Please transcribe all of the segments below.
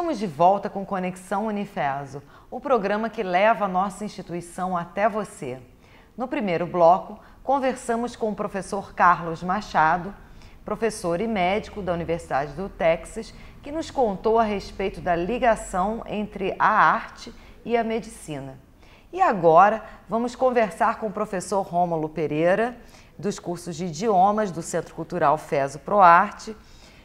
Estamos de volta com Conexão Unifeso, o programa que leva a nossa instituição até você. No primeiro bloco, conversamos com o professor Carlos Machado, professor e médico da Universidade do Texas, que nos contou a respeito da ligação entre a arte e a medicina. E agora vamos conversar com o professor Rômulo Pereira, dos cursos de idiomas do Centro Cultural FESO ProArte.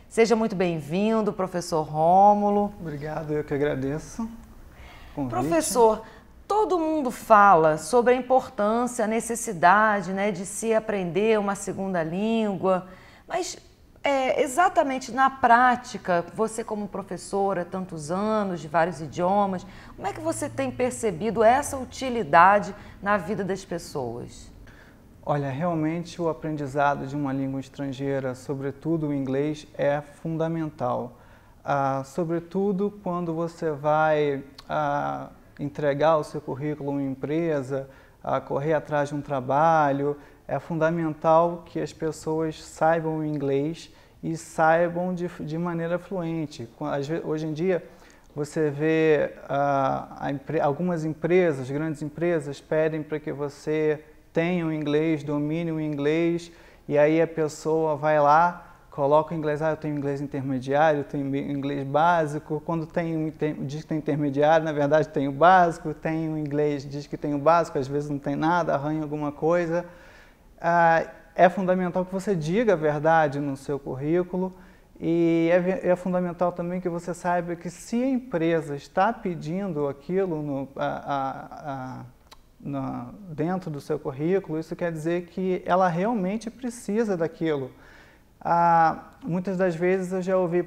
Seja muito bem-vindo, professor Rômulo. Obrigado, eu que agradeço o convite. Professor, todo mundo fala sobre a importância, a necessidade, de se aprender uma segunda língua, mas exatamente na prática, você como professora, tantos anos, de vários idiomas, como é que você tem percebido essa utilidade na vida das pessoas? Olha, realmente o aprendizado de uma língua estrangeira, sobretudo o inglês, é fundamental. Sobretudo quando você vai entregar o seu currículo a uma empresa, correr atrás de um trabalho, é fundamental que as pessoas saibam o inglês e saibam de maneira fluente. Hoje em dia, você vê algumas empresas, grandes empresas, pedem para que você tenha o inglês, domine o inglês, e aí a pessoa vai lá, coloca o inglês, eu tenho inglês intermediário, eu tenho inglês básico. Quando diz que tem intermediário, na verdade tem o básico, tem o inglês, diz que tem o básico, às vezes não tem nada, arranha alguma coisa. É fundamental que você diga a verdade no seu currículo, e é fundamental também que você saiba que se a empresa está pedindo aquilo dentro do seu currículo, isso quer dizer que ela realmente precisa daquilo. Muitas das vezes eu já ouvi,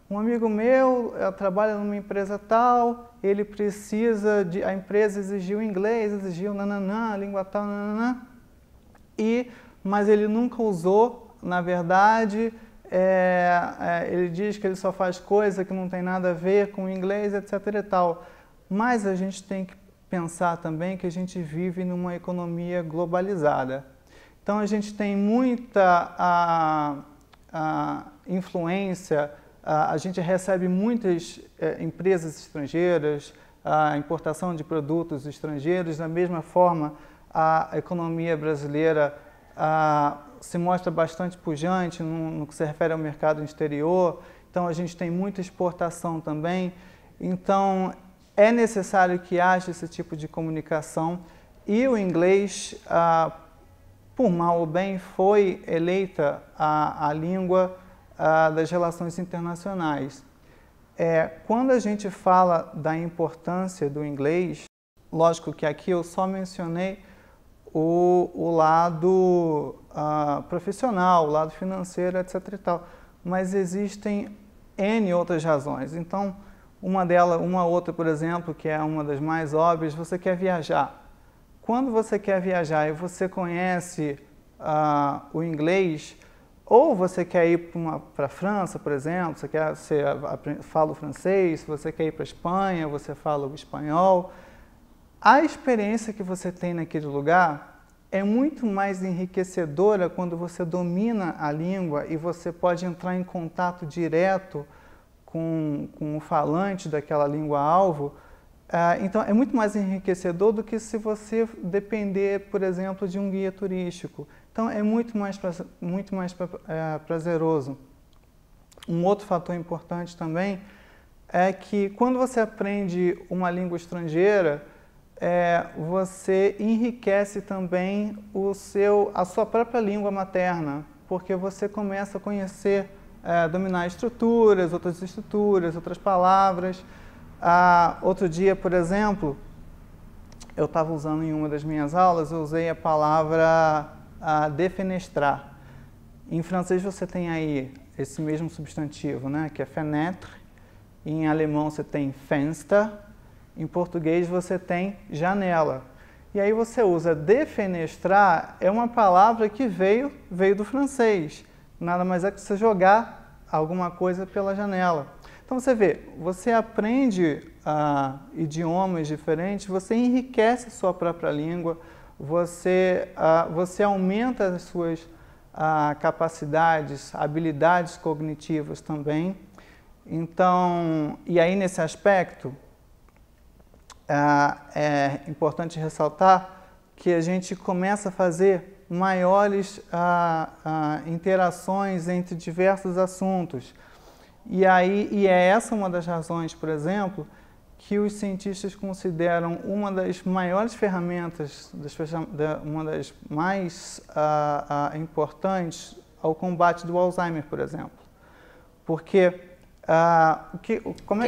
um amigo meu trabalha numa empresa tal, ele precisa a empresa exigiu inglês, exigiu nananã, língua tal, nananã, mas ele nunca usou, na verdade, ele diz que ele só faz coisa que não tem nada a ver com o inglês, etc. e tal. Mas a gente tem que pensar também que a gente vive numa economia globalizada. Então a gente tem muita influência, a gente recebe muitas empresas estrangeiras, a importação de produtos estrangeiros. Da mesma forma, a economia brasileira se mostra bastante pujante no que se refere ao mercado exterior. Então a gente tem muita exportação também. Então é necessário que haja esse tipo de comunicação, e o inglês, por mal ou bem, foi eleita a língua das relações internacionais. Quando a gente fala da importância do inglês, lógico que aqui eu só mencionei o lado profissional, o lado financeiro, etc. e tal, mas existem N outras razões. Então, uma outra, por exemplo, que é uma das mais óbvias, você quer viajar. Quando você quer viajar e você conhece o inglês, ou você quer ir para a França, por exemplo, você fala o francês, você quer ir para a Espanha, você fala o espanhol, a experiência que você tem naquele lugar é muito mais enriquecedora quando você domina a língua e você pode entrar em contato direto com o falante daquela língua-alvo. Então, é muito mais enriquecedor do que se você depender, por exemplo, de um guia turístico. Então, é muito mais prazeroso. Um outro fator importante também é que quando você aprende uma língua estrangeira, você enriquece também a sua própria língua materna, porque você começa a conhecer, dominar estruturas, outras palavras. Outro dia, por exemplo, eu estava usando em uma das minhas aulas, eu usei a palavra defenestrar. Em francês você tem aí esse mesmo substantivo, que é fenêtre. Em alemão você tem Fenster. Em português você tem janela. E aí você usa defenestrar, é uma palavra que veio do francês. Nada mais é que você jogar alguma coisa pela janela. Então você vê, você aprende idiomas diferentes, você enriquece a sua própria língua, você aumenta as suas capacidades, habilidades cognitivas também. Então, e aí nesse aspecto, é importante ressaltar que a gente começa a fazer maiores interações entre diversos assuntos. E é essa uma das razões, por exemplo, que os cientistas consideram uma das maiores ferramentas, uma das mais importantes ao combate do Alzheimer, por exemplo. Porque que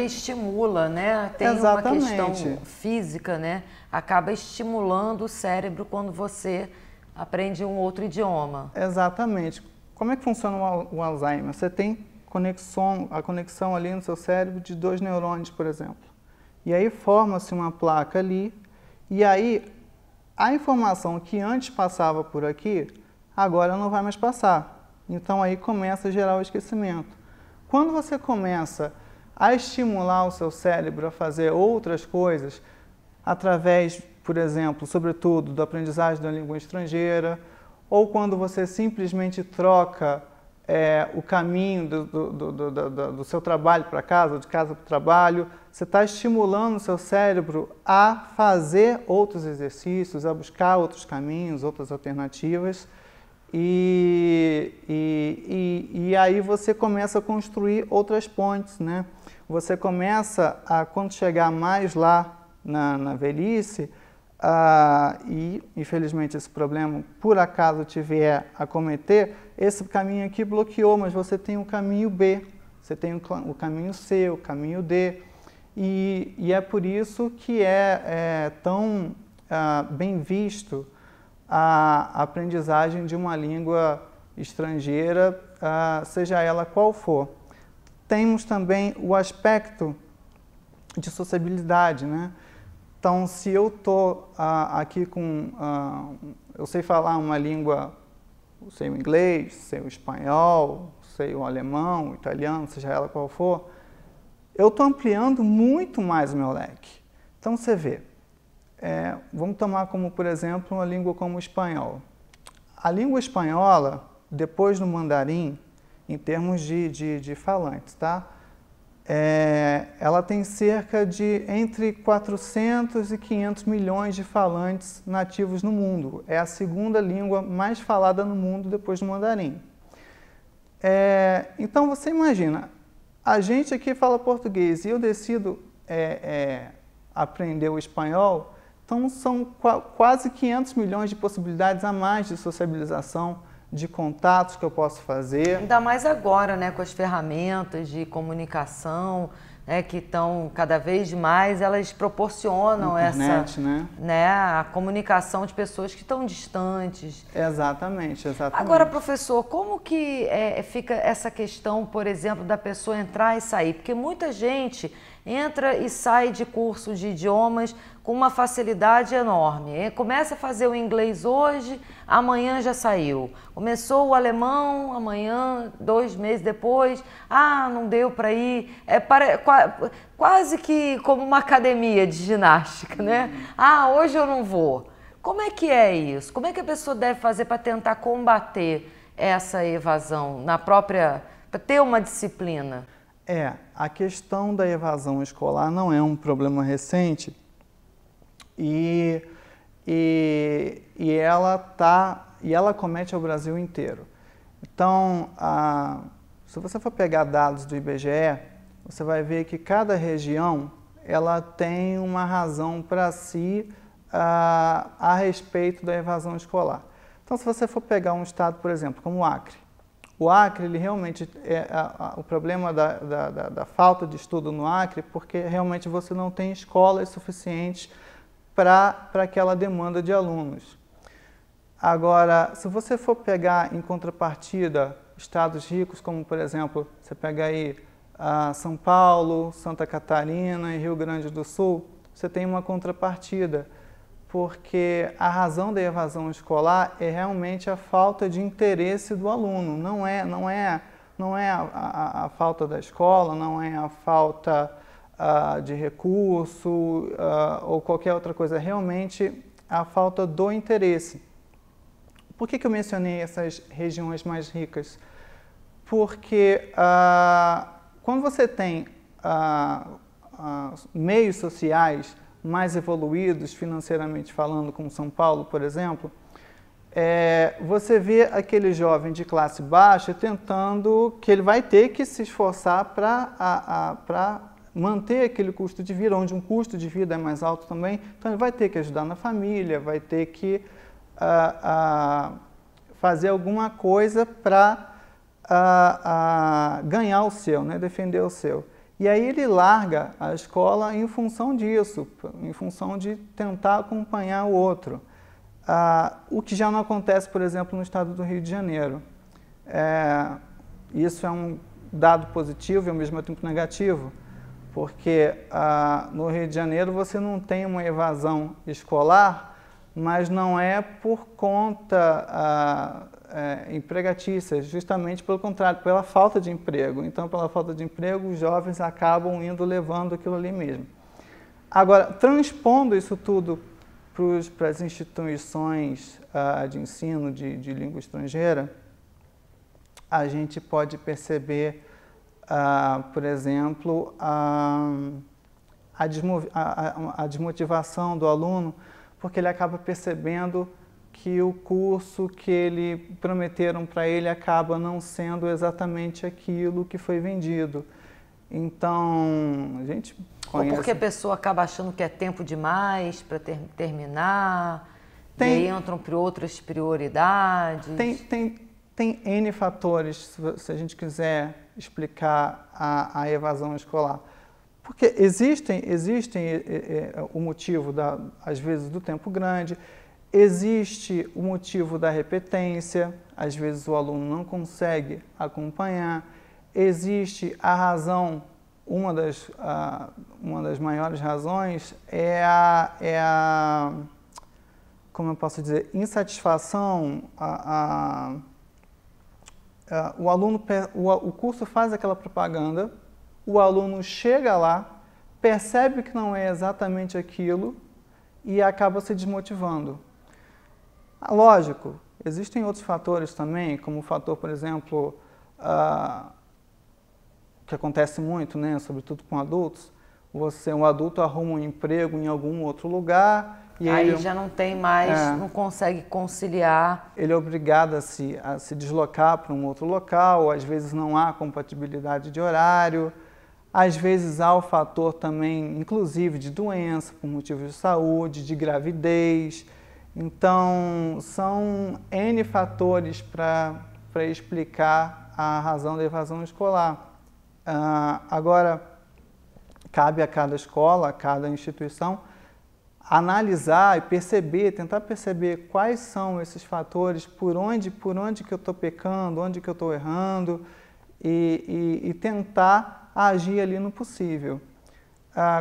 estimula, né? Tem Exatamente. uma questão física, né? Acaba estimulando o cérebro quando você aprende um outro idioma. Exatamente. Como é que funciona o Alzheimer? Você tem a conexão ali no seu cérebro de 2 neurônios, por exemplo. E aí forma-se uma placa ali, e aí a informação que antes passava por aqui, agora não vai mais passar. Então aí começa a gerar o esquecimento. Quando você começa a estimular o seu cérebro a fazer outras coisas, através, por exemplo, sobretudo, da aprendizagem da língua estrangeira, ou quando você simplesmente troca o caminho do seu trabalho para casa, de casa para o trabalho, você está estimulando o seu cérebro a fazer outros exercícios, a buscar outros caminhos, outras alternativas, e aí você começa a construir outras pontes, né? Você começa a, quando chegar mais lá na velhice, e infelizmente esse problema, por acaso te vier a cometer, esse caminho aqui bloqueou, mas você tem o caminho B, você tem o caminho C, o caminho D, e é por isso que é tão bem visto a aprendizagem de uma língua estrangeira, seja ela qual for. Temos também o aspecto de sociabilidade, né? Então, se eu estou aqui eu sei falar uma língua, eu sei o inglês, sei o espanhol, sei o alemão, o italiano, seja ela qual for, eu estou ampliando muito mais o meu leque. Então, você vê, vamos tomar como, por exemplo, uma língua como o espanhol. A língua espanhola, depois do mandarim, em termos de falantes, tá? Ela tem cerca de entre 400 e 500 milhões de falantes nativos no mundo. É a segunda língua mais falada no mundo depois do mandarim. Então você imagina, a gente aqui fala português e eu decido aprender o espanhol, então são quase 500 milhões de possibilidades a mais de sociabilização, de contatos que eu posso fazer. Ainda mais agora, né, com as ferramentas de comunicação, né, que estão cada vez mais, elas proporcionam Internet, a comunicação de pessoas que estão distantes. Exatamente. Agora, professor, como que fica essa questão, por exemplo, da pessoa entrar e sair? Porque muita gente entra e sai de curso de idiomas com uma facilidade enorme. Começa a fazer o inglês hoje, amanhã já saiu. Começou o alemão, amanhã, 2 meses depois, não deu para ir. Quase que como uma academia de ginástica, né? Hoje eu não vou. Como é que é isso? Como é que a pessoa deve fazer para tentar combater essa evasão para ter uma disciplina? A questão da evasão escolar não é um problema recente e ela comete ao Brasil inteiro. Então, se você for pegar dados do IBGE, você vai ver que cada região ela tem uma razão para si a respeito da evasão escolar. Então, se você for pegar um estado, por exemplo, como o Acre, ele realmente o problema da falta de estudo no Acre, porque realmente você não tem escolas suficientes para aquela demanda de alunos. Agora, se você for pegar em contrapartida estados ricos, como por exemplo, você pega aí São Paulo, Santa Catarina e Rio Grande do Sul, você tem uma contrapartida, porque a razão da evasão escolar é realmente a falta de interesse do aluno, não é a falta da escola, não é a falta de recurso ou qualquer outra coisa, é realmente a falta do interesse. Por que eu mencionei essas regiões mais ricas? Porque quando você tem meios sociais mais evoluídos, financeiramente falando, como São Paulo, por exemplo, você vê aquele jovem de classe baixa tentando, que ele vai ter que se esforçar para manter aquele custo de vida, onde um custo de vida é mais alto também, então ele vai ter que ajudar na família, vai ter que fazer alguma coisa para ganhar o seu, né, defender o seu. E aí ele larga a escola em função disso, em função de tentar acompanhar o outro. O que já não acontece, por exemplo, no estado do Rio de Janeiro. Isso é um dado positivo e ao mesmo tempo negativo, porque no Rio de Janeiro você não tem uma evasão escolar, mas não é por conta empregatícia, justamente pelo contrário, pela falta de emprego. Então, pela falta de emprego, os jovens acabam levando aquilo ali mesmo. Agora, transpondo isso tudo para as instituições de ensino de língua estrangeira, a gente pode perceber, por exemplo, a desmotivação do aluno, porque ele acaba percebendo que o curso que prometeram para ele acaba não sendo exatamente aquilo que foi vendido. Então, a gente conhece... Ou porque a pessoa acaba achando que é tempo demais para terminar, e aí entram por outras prioridades. Tem N fatores, se a gente quiser explicar a evasão escolar. Porque existem o motivo, às vezes, do tempo grande, existe o motivo da repetência, às vezes o aluno não consegue acompanhar, existe a razão, uma das maiores razões como eu posso dizer, insatisfação, o curso faz aquela propaganda, o aluno chega lá, percebe que não é exatamente aquilo e acaba se desmotivando. Lógico, existem outros fatores também, como o fator, por exemplo, que acontece muito, né, sobretudo com adultos, um adulto arruma um emprego em algum outro lugar e aí ele já não tem mais, não consegue conciliar. Ele é obrigado a se deslocar para um outro local, às vezes não há compatibilidade de horário, às vezes há o fator também, inclusive, de doença, por motivos de saúde, de gravidez. Então, são N fatores para explicar a razão da evasão escolar. Agora, cabe a cada escola, a cada instituição, analisar e perceber, tentar perceber quais são esses fatores, por onde que eu estou pecando, onde que eu estou errando, e tentar agir ali no possível.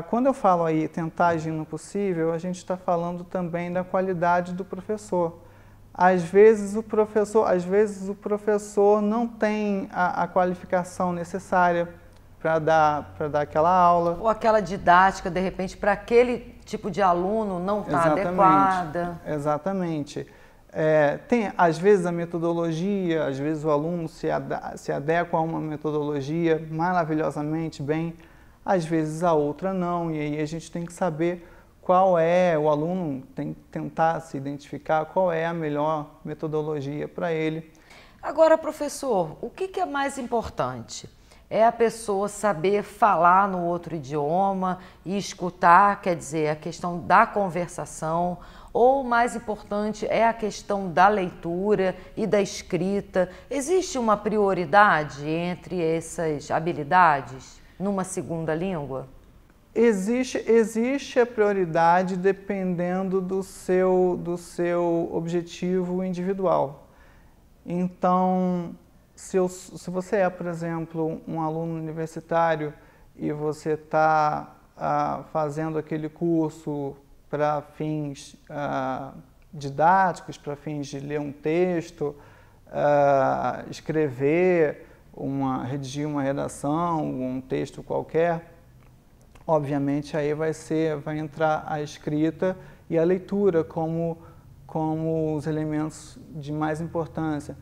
Quando eu falo aí tentar agir no possível, a gente está falando também da qualidade do professor. Às vezes o professor não tem a qualificação necessária para dar aquela aula. Ou aquela didática, de repente, para aquele tipo de aluno não está adequada. Exatamente. Tem, às vezes, a metodologia, às vezes o aluno se adequa a uma metodologia maravilhosamente bem, às vezes a outra não, e aí a gente tem que saber o aluno tem que tentar se identificar qual é a melhor metodologia para ele. Agora, professor, o que é mais importante? É a pessoa saber falar no outro idioma e escutar, quer dizer, a questão da conversação, ou o mais importante é a questão da leitura e da escrita? Existe uma prioridade entre essas habilidades numa segunda língua? Existe a prioridade dependendo do seu objetivo individual. Então, se você é, por exemplo, um aluno universitário e você está fazendo aquele curso para fins didáticos, para fins de ler um texto, redigir uma redação, um texto qualquer, obviamente aí vai entrar a escrita e a leitura como os elementos de mais importância.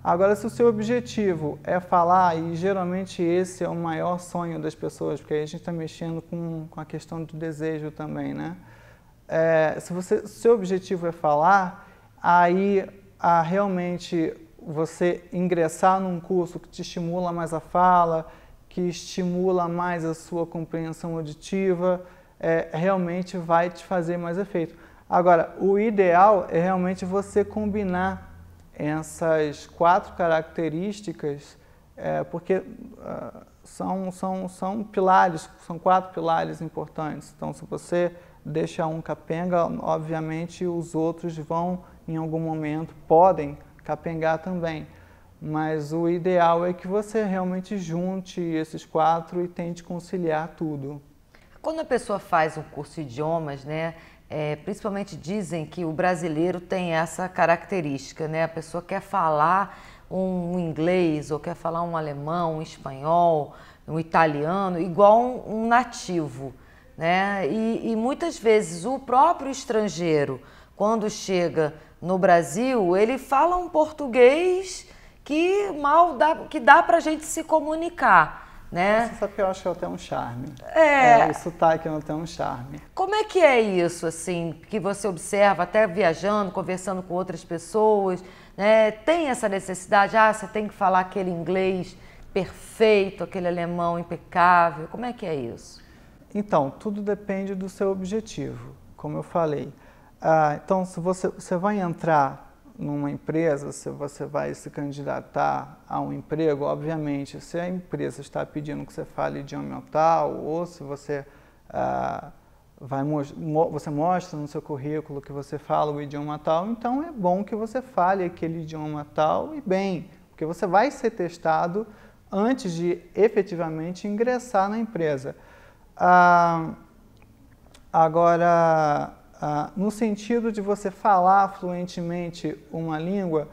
Agora, se o seu objetivo é falar, e geralmente esse é o maior sonho das pessoas, porque aí a gente está mexendo com a questão do desejo também, né? Se o seu objetivo é falar, aí realmente você ingressar num curso que te estimula mais a fala, que estimula mais a sua compreensão auditiva, realmente vai te fazer mais efeito. Agora, o ideal é realmente você combinar essas 4 características, porque são pilares, são 4 pilares importantes. Então, se você deixar um capenga, obviamente os outros vão, em algum momento, podem capengar também. Mas o ideal é que você realmente junte esses 4 e tente conciliar tudo. Quando a pessoa faz um curso de idiomas, né, principalmente dizem que o brasileiro tem essa característica, né? A pessoa quer falar um inglês, ou quer falar um alemão, um espanhol, um italiano, igual um nativo, né? E muitas vezes o próprio estrangeiro, quando chega no Brasil, ele fala um português que dá para a gente se comunicar. Né? Você sabe que eu acho que até um charme. O sotaque não tem um charme. Como é que é isso, assim, que você observa, até viajando, conversando com outras pessoas, né? Tem essa necessidade, você tem que falar aquele inglês perfeito, aquele alemão impecável, como é que é isso? Então, tudo depende do seu objetivo, como eu falei. Então, se você vai entrar numa empresa, se você vai se candidatar a um emprego, obviamente, se a empresa está pedindo que você fale idioma tal, ou se você você mostra no seu currículo que você fala o idioma tal, então é bom que você fale aquele idioma tal e bem, porque você vai ser testado antes de efetivamente ingressar na empresa. Agora, no sentido de você falar fluentemente uma língua,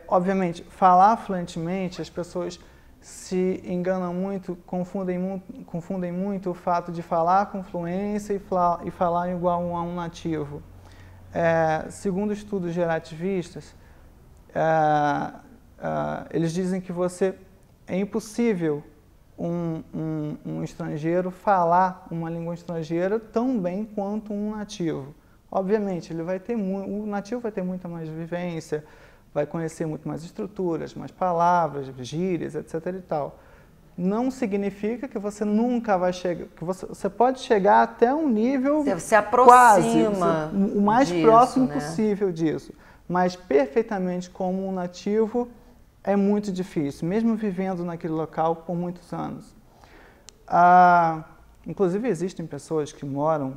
obviamente, falar fluentemente, as pessoas se enganam muito, confundem muito o fato de falar com fluência e falar igual a um nativo. Segundo estudos gerativistas, eles dizem que é impossível um estrangeiro falar uma língua estrangeira tão bem quanto um nativo. Obviamente, o nativo vai ter muita mais vivência, vai conhecer muito mais estruturas, mais palavras, gírias, etc. e tal. Não significa que você nunca vai chegar, que você pode chegar até um nível se aproxima quase, o mais disso, próximo né? possível disso, mas perfeitamente como um nativo é muito difícil, mesmo vivendo naquele local por muitos anos. Inclusive, existem pessoas que moram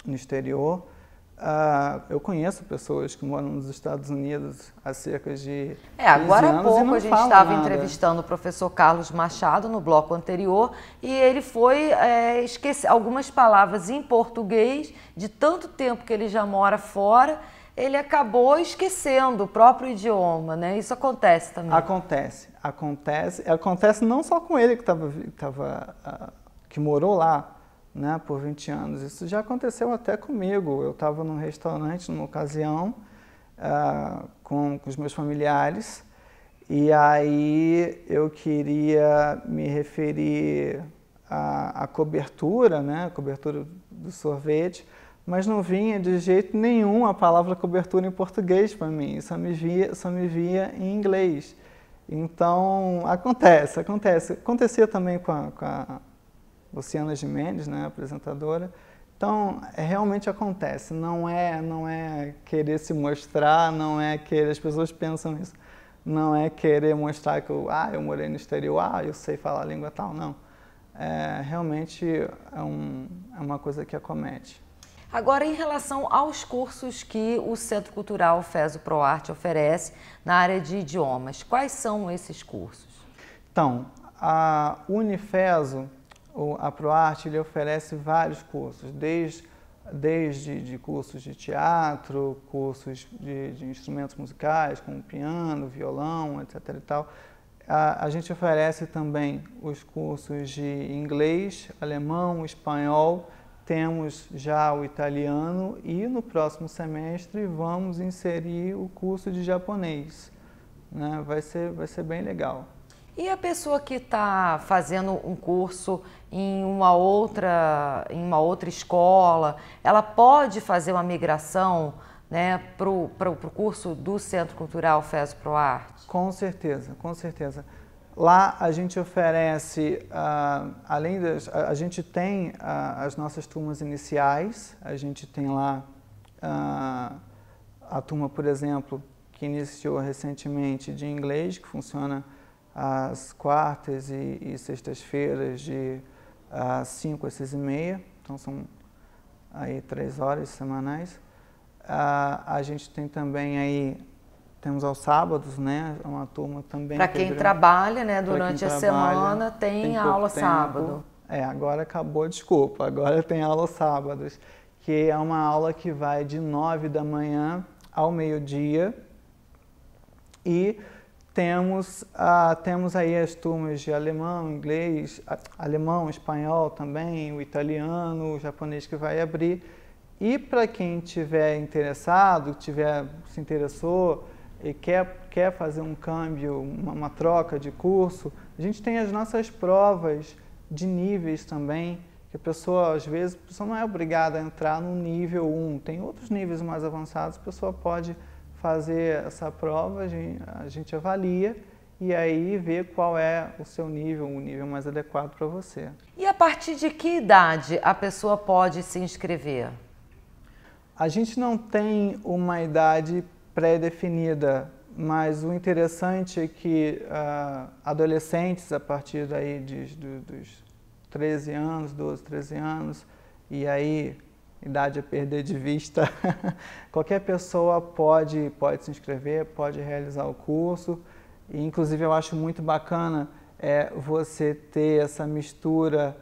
no exterior. Eu conheço pessoas que moram nos Estados Unidos há cerca de 15 agora há anos pouco e a gente não estava falam nada. entrevistando o professor Carlos Machado no bloco anterior e ele foi esquecer algumas palavras em português, de tanto tempo que ele já mora fora, ele acabou esquecendo o próprio idioma, né? Isso acontece também. Acontece não só com ele que morou lá, né, por 20 anos. Isso já aconteceu até comigo. Eu estava num restaurante numa ocasião com os meus familiares e aí eu queria me referir à cobertura, né, a cobertura do sorvete, mas não vinha de jeito nenhum a palavra cobertura em português para mim, só me via em inglês. Então, acontecia também com a Luciana Gimenez, né, apresentadora. Então, realmente acontece, não é querer se mostrar, não é querer, as pessoas pensam isso, não é querer mostrar que eu morei no exterior, eu sei falar a língua tal, não. Realmente é uma coisa que acomete. Agora, em relação aos cursos que o Centro Cultural FESO-ProArte oferece na área de idiomas, quais são esses cursos? Então, a Unifeso, a ProArte, ele oferece vários cursos, desde cursos de teatro, cursos de instrumentos musicais, como piano, violão, etc. e tal. A gente oferece também os cursos de inglês, alemão, espanhol, temos já o italiano e no próximo semestre vamos inserir o curso de japonês. né? Vai ser bem legal. E a pessoa que está fazendo um curso em uma outra escola, ela pode fazer uma migração, né, para o curso do Centro Cultural FES ProArte? Com certeza, com certeza. Lá a gente oferece, a gente tem as nossas turmas iniciais, a gente tem lá a turma, por exemplo, que iniciou recentemente de inglês, que funciona às quartas e sextas-feiras de 5 às 6h30, então são aí 3 horas semanais. A gente tem também aí, temos aos sábados, né, uma turma também. Para quem trabalha, né, durante a semana, tem aula sábado. Agora acabou, desculpa, agora tem aula aos sábados, que é uma aula que vai de 9 da manhã ao meio-dia, e temos aí as turmas de alemão, inglês, alemão, espanhol também, o italiano, o japonês que vai abrir. E para quem tiver interessado, se interessou e quer fazer um câmbio, uma troca de curso, a gente tem as nossas provas de níveis também, que a pessoa, às vezes, a pessoa não é obrigada a entrar no nível 1, tem outros níveis mais avançados, a pessoa pode fazer essa prova, a gente avalia e aí vê qual é o seu nível, o nível mais adequado para você. E a partir de que idade a pessoa pode se inscrever? A gente não tem uma idade pré-definida, mas o interessante é que adolescentes, a partir daí dos 13 anos, 12, 13 anos, e aí idade a perder de vista, qualquer pessoa pode se inscrever, pode realizar o curso. E, inclusive, eu acho muito bacana você ter essa mistura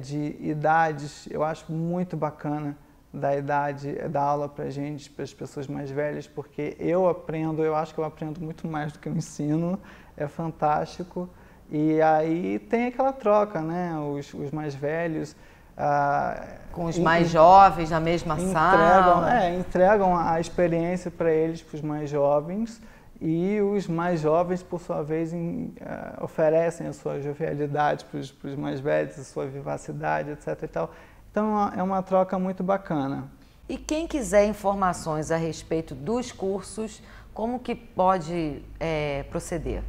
de idades. Eu acho muito bacana da idade da aula para a gente, para as pessoas mais velhas, porque eu acho que eu aprendo muito mais do que eu ensino, é fantástico. E aí tem aquela troca, né? Os mais velhos com os mais jovens na mesma sala. Entregam a experiência para eles, para os mais jovens, e os mais jovens, por sua vez, oferecem a sua jovialidade para os mais velhos, a sua vivacidade, etc. e tal. Então é uma troca muito bacana. E quem quiser informações a respeito dos cursos, como que pode proceder?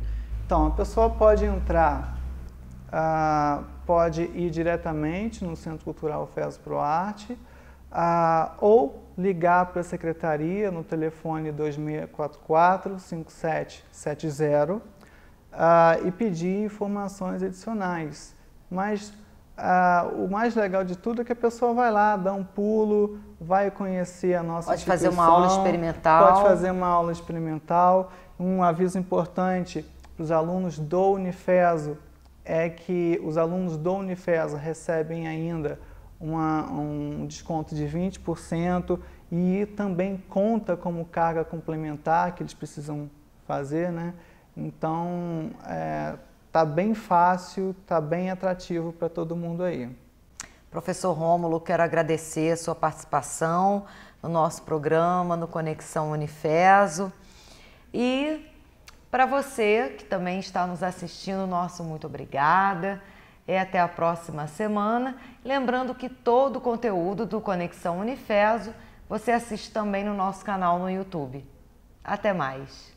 Então, a pessoa pode entrar, pode ir diretamente no Centro Cultural FES ProArte, ou ligar para a secretaria no telefone 2644-5770 e pedir informações adicionais. Mas o mais legal de tudo é que a pessoa vai lá, dá um pulo, vai conhecer a nossa instituição. Pode fazer uma aula experimental. Pode fazer uma aula experimental. Um aviso importante para os alunos do Unifeso é que os alunos do Unifeso recebem ainda um desconto de 20% e também conta como carga complementar que eles precisam fazer, né? Então, tá bem fácil, tá bem atrativo para todo mundo aí. Professor Rômulo, quero agradecer a sua participação no nosso programa, no Conexão Unifeso. E para você que também está nos assistindo, nosso muito obrigada. E até a próxima semana. Lembrando que todo o conteúdo do Conexão Unifeso você assiste também no nosso canal no YouTube. Até mais!